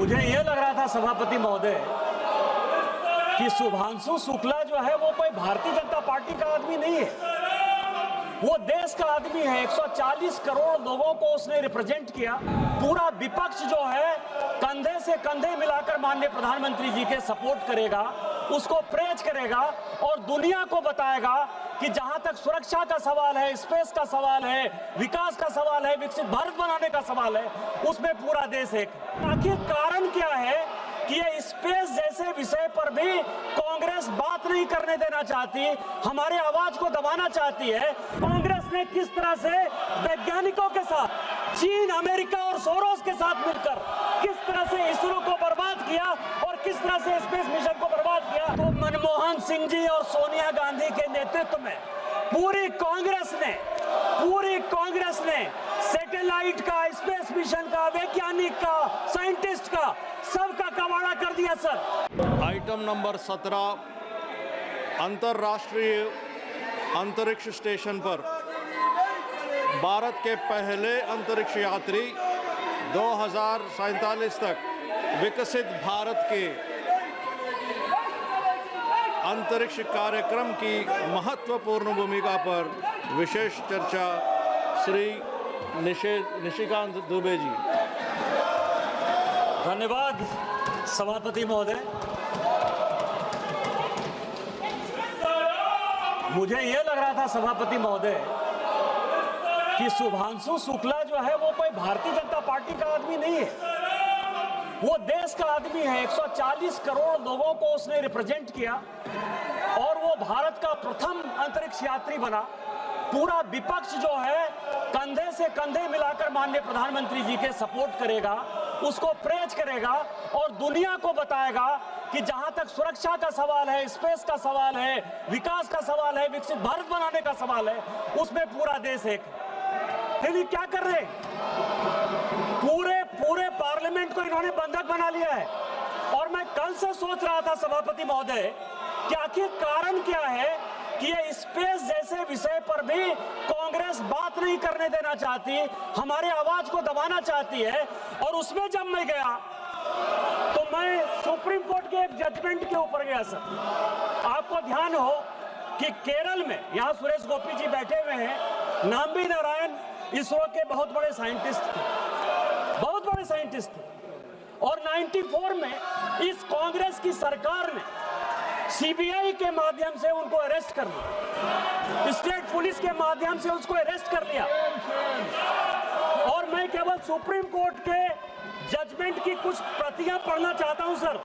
मुझे ये लग रहा था सभापति महोदय कि शुभांशु शुक्ला जो है वो कोई भारतीय जनता पार्टी का आदमी नहीं है, वो देश का आदमी है। 140 करोड़ लोगों को उसने रिप्रेजेंट किया। पूरा विपक्ष जो है कंधे से कंधे मिलाकर माननीय प्रधानमंत्री जी के सपोर्ट करेगा, उसको प्रेज करेगा और दुनिया को बताएगा कि जहां तक सुरक्षा का सवाल है, स्पेस का सवाल है, विकास का सवाल है, विकसित भारत बनाने का सवाल है, उसमें पूरा देश एक। आखिर कारण क्या है कि ये स्पेस जैसे विषय पर भी कांग्रेस बात नहीं करने देना चाहती, हमारे आवाज को दबाना चाहती है। कांग्रेस ने किस तरह से वैज्ञानिकों के साथ, चीन, अमेरिका और सोरोस के साथ मिलकर किस तरह से इसरो को बर्बाद किया और किस तरह से स्पेस मिशन को बर्बाद किया। तो मनमोहन सिंह जी और सोनिया गांधी के नेतृत्व में पूरी कांग्रेस ने सैटेलाइट का, स्पेस मिशन का, वैज्ञानिक का, साइंटिस्ट का, सबका कबाड़ा कर दिया सर। आइटम नंबर 17 अंतर्राष्ट्रीय अंतरिक्ष स्टेशन पर भारत के पहले अंतरिक्ष यात्री 2047 तक विकसित भारत के अंतरिक्ष कार्यक्रम की महत्वपूर्ण भूमिका पर विशेष चर्चा श्री निशिकांत दुबे जी। धन्यवाद सभापति महोदय। मुझे ये लग रहा था सभापति महोदय कि शुभांशु शुक्ला जो है वो कोई भारतीय जनता पार्टी का आदमी नहीं है, वो देश का आदमी है। 140 करोड़ लोगों को उसने रिप्रेजेंट किया और वो भारत का प्रथम अंतरिक्ष यात्री बना। पूरा विपक्ष जो है कंधे से कंधे मिलाकर माननीय प्रधानमंत्री जी के सपोर्ट करेगा, उसको प्रेज करेगा और दुनिया को बताएगा कि जहां तक सुरक्षा का सवाल है, स्पेस का सवाल है, विकास का सवाल है, विकसित भारत बनाने का सवाल है, उसमें पूरा देश एक। लेकिन क्या कर रहे, पूरे पार्लियामेंट को इन्होंने बंधक बना लिया है। और मैं कल से सोच रहा था सभापति महोदय कि आखिर कारण क्या है कि ये स्पेस जैसे विषय पर भी कांग्रेस बात नहीं करने देना चाहती, हमारे आवाज को दबाना चाहती है। और उसमें जब मैं गया तो मैं सुप्रीम कोर्ट के एक जजमेंट के ऊपर गया सर। आपको ध्यान हो कि केरल में, यहाँ सुरेश गोपी जी बैठे हुए हैं, नाम्बी नारायण इसरो के बहुत बड़े साइंटिस्ट थे और 94 में इस कांग्रेस की सरकार ने सीबीआई के माध्यम से उनको अरेस्ट कर लिया, स्टेट पुलिस के माध्यम से उसको अरेस्ट कर लिया। और मैं केवल सुप्रीम कोर्ट के जजमेंट की कुछ प्रतियां पढ़ना चाहता हूं सर,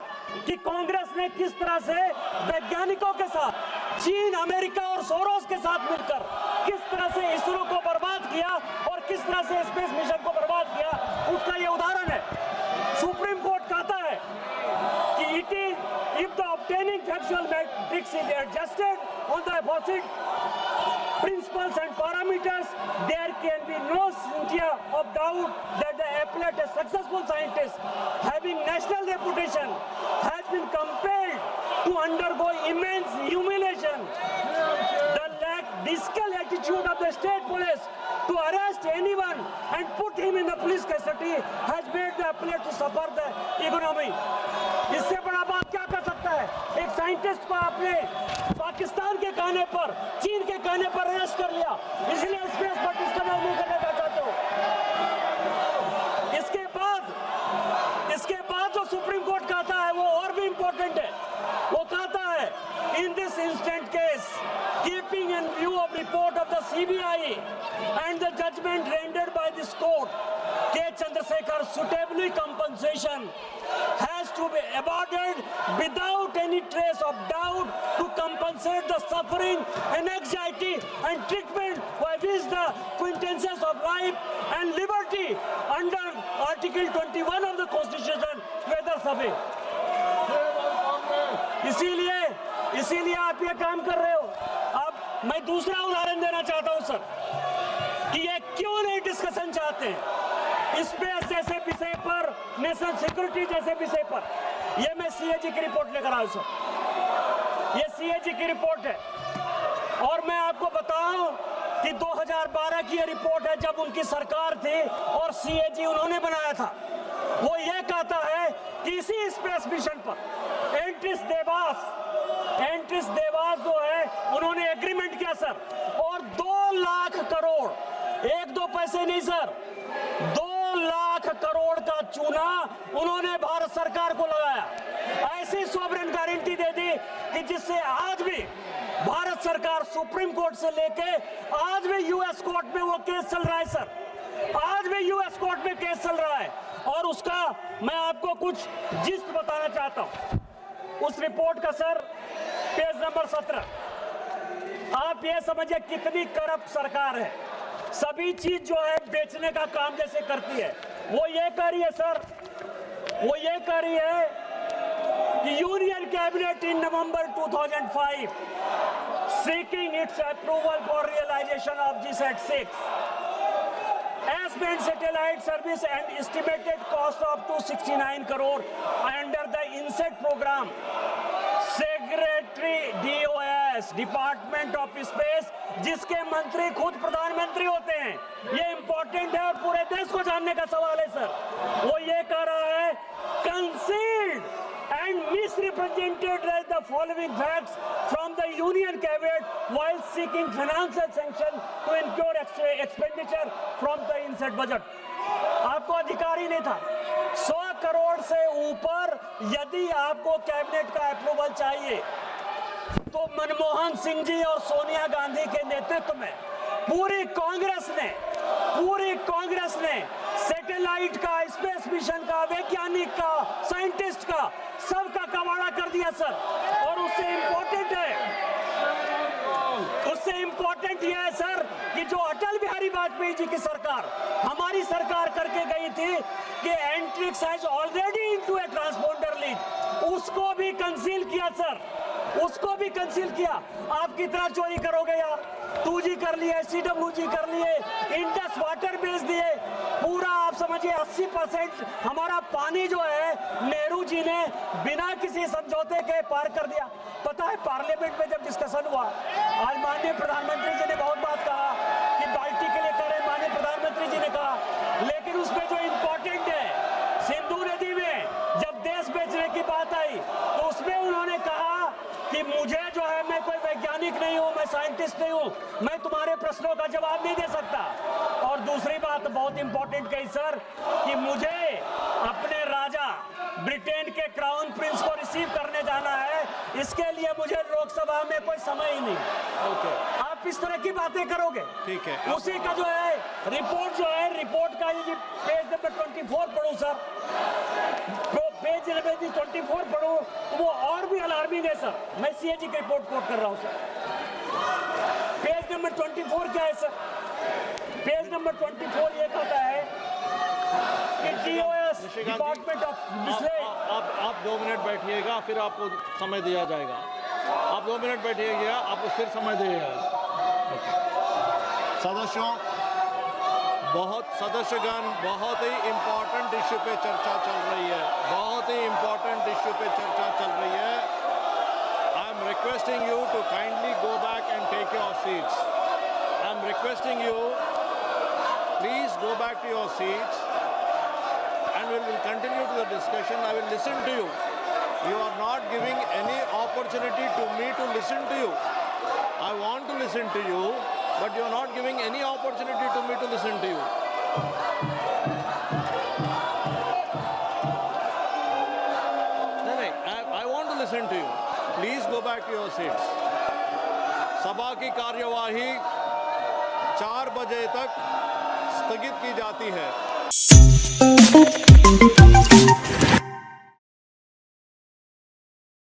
कि कांग्रेस ने किस तरह से वैज्ञानिकों के साथ, चीन, अमेरिका और सोरोस के साथ मिलकर किस तरह से इसरो को बर्बाद किया और किस तरह से स्पेस मिशन को बर्बाद किया, उसका यह उदाहरण है। सुप्रीम कोर्ट कहता है कि it is if the obtaining factual metrics is adjusted on the aforesaid principles and parameters, there can be no scintilla of doubt that the appellate, a successful scientist having national reputation, has been compelled to undergo immense humiliation. The discal attitude of the state police to arrest anyone and put him in the police custody has made the appellate to suffer the ignominy. इससे बड़ा बात क्या कर सकता है? एक scientist को आपने पाकिस्तान के कहने पर, चीन के कहने पर अरेस्ट कर लिया, इसलिए स्पेस पर डिस्कवर नहीं करने का चाहते हो। इसके बाद जो सुप्रीम कोर्ट कहता है वो और भी इंपॉर्टेंट है। वो कहता है, in this instant case, keeping in view of report of the CBI and the judgment rendered by this court, K. Chandrasekhar suitably compensation has to be awarded without any trace of doubt to compensate the suffering and anxiety and treatment by which the quintessence of life and liberty under Article 21 of the Constitution whether सभी। इसीलिए आप ये काम कर रहे हो। अब मैं दूसरा उदाहरण देना चाहता हूं सर कि ये क्यों नहीं डिस्कशन चाहते हैं स्पेस जैसे विषय पर, नेशनल सिक्योरिटी जैसे विषय पर। ये मैं सीएजी की रिपोर्ट लेकर आया सर, ये सीएजी की रिपोर्ट है। और मैं आपको बताऊं कि 2012 की ये रिपोर्ट है, जब उनकी सरकार थी और सीएजी उन्होंने बनाया था। वो ये कहता है किसी स्पेस मिशन पर एंट्रिस देवास जो है उन्होंने एग्रीमेंट किया सर, और 2 लाख करोड़, 1-2 पैसे नहीं सर, 2 लाख करोड़ का चूना उन्होंने भारत सरकार को लगाया। ऐसी सॉवरेन गारंटी दे दी कि जिससे आज भी भारत सरकार सुप्रीम कोर्ट से लेके आज भी यूएस कोर्ट में वो केस चल रहा है सर, आज भी यूएस कोर्ट में केस चल रहा है। और उसका मैं आपको कुछ जिस्ट बताना चाहता हूं उस रिपोर्ट का सर, पेज नंबर 17। आप ये समझिए कितनी करप्ट सरकार है, सभी चीज जो है बेचने का काम जैसे करती है। वो ये कह रही है सर, वो ये कह रही है कि union cabinet in November 2005 seeking its approval for realization of GSAT-6 S-band satellite service and estimated cost of 269 crore under the INSET program. Secretary DOS department of space, जिसके मंत्री खुद प्रधानमंत्री होते हैं, ये इंपॉर्टेंट है और पूरे देश को जानने का सवाल है सर। वो ये कह रहा है concealed and misrepresented the following facts from the Union Cabinet while seeking financial sanction to incur expenditure from the INSET budget. आपको अधिकार ही नहीं था। 100 करोड़ से ऊपर यदि आपको कैबिनेट का अप्रूवल चाहिए तो मनमोहन सिंह जी और सोनिया गांधी के नेतृत्व में पूरी कांग्रेस ने सैटेलाइट का, स्पेस मिशन का, वैज्ञानिक का, साइंटिस्ट का, सबका कबाड़ा कर दिया सर। और उससे इंपॉर्टेंट यह है सर कि जो अटल बिहारी वाजपेयी जी की सरकार, हमारी सरकार करके गई थी कि Antrix has already into A transponder lease, उसको भी कंसील किया सर, उसको भी कंसील किया। आप कितना चोरी करोगे यार, 2G कर लिए, CWG कर लिए, इंडस वाटर बेच दिए, पूरा आप समझिए 80% हमारा पानी जो है नेहरू जी ने बिना किसी समझौते के पार कर दिया। पता है पार्लियामेंट में जब डिस्कशन हुआ, आज माननीय प्रधानमंत्री जी ने बहुत बात कहा कि बाल्टी के लिए कर रहे, माननीय प्रधानमंत्री जी ने कहा, लेकिन उसमें जो इम्पोर्टेंट है, सिंधु नदी में जब देश बेचने की बात आई तो उसमें उन्होंने कहा कि मुझे जो है, मैं कोई वैज्ञानिक नहीं हूं, मैं साइंटिस्ट नहीं हूं, मैं तुम्हारे प्रश्नों का जवाब नहीं दे सकता। और दूसरी बात बहुत इंपॉर्टेंट कही सर कि मुझे अपने राजा ब्रिटेन के क्राउन प्रिंस को रिसीव करने जाना है, इसके लिए मुझे लोकसभा में कोई समय ही नहीं। आप इस तरह की बातें करोगे, ठीक है। उसी का जो है रिपोर्ट रिपोर्ट का ये पेज नंबर 24 पढ़ो सर, पेज नंबर 24 पढ़ो तो वो और भी अलार्मिंग है सर। मैं CAG की रिपोर्ट कोट कर रहा हूं सर। पेज नंबर 24 क्या है सर? पेज नंबर 24 ये कहता है कि DOS डिपार्टमेंट ऑफ आप 2 मिनट बैठिएगा, फिर आपको समय दिया जाएगा। आप 2 मिनट बैठिएगा, आपको फिर समय दिया जाएगा। सदस्यगण बहुत ही इम्पोर्टेंट इश्यू पे चर्चा चल रही है, बहुत ही इम्पोर्टेंट इश्यू पे चर्चा चल रही है। I am requesting you to kindly go back and take your seats. I am requesting you, please go back to your seats and we will continue to the discussion. I will listen to you. You are not giving any opportunity to me to listen to you. I want to listen to you, but you are not giving any opportunity to me to listen to you. No, I want to listen to you. Please go back to your seats. सभा की कार्यवाही 4 बजे तक स्थगित की जाती है।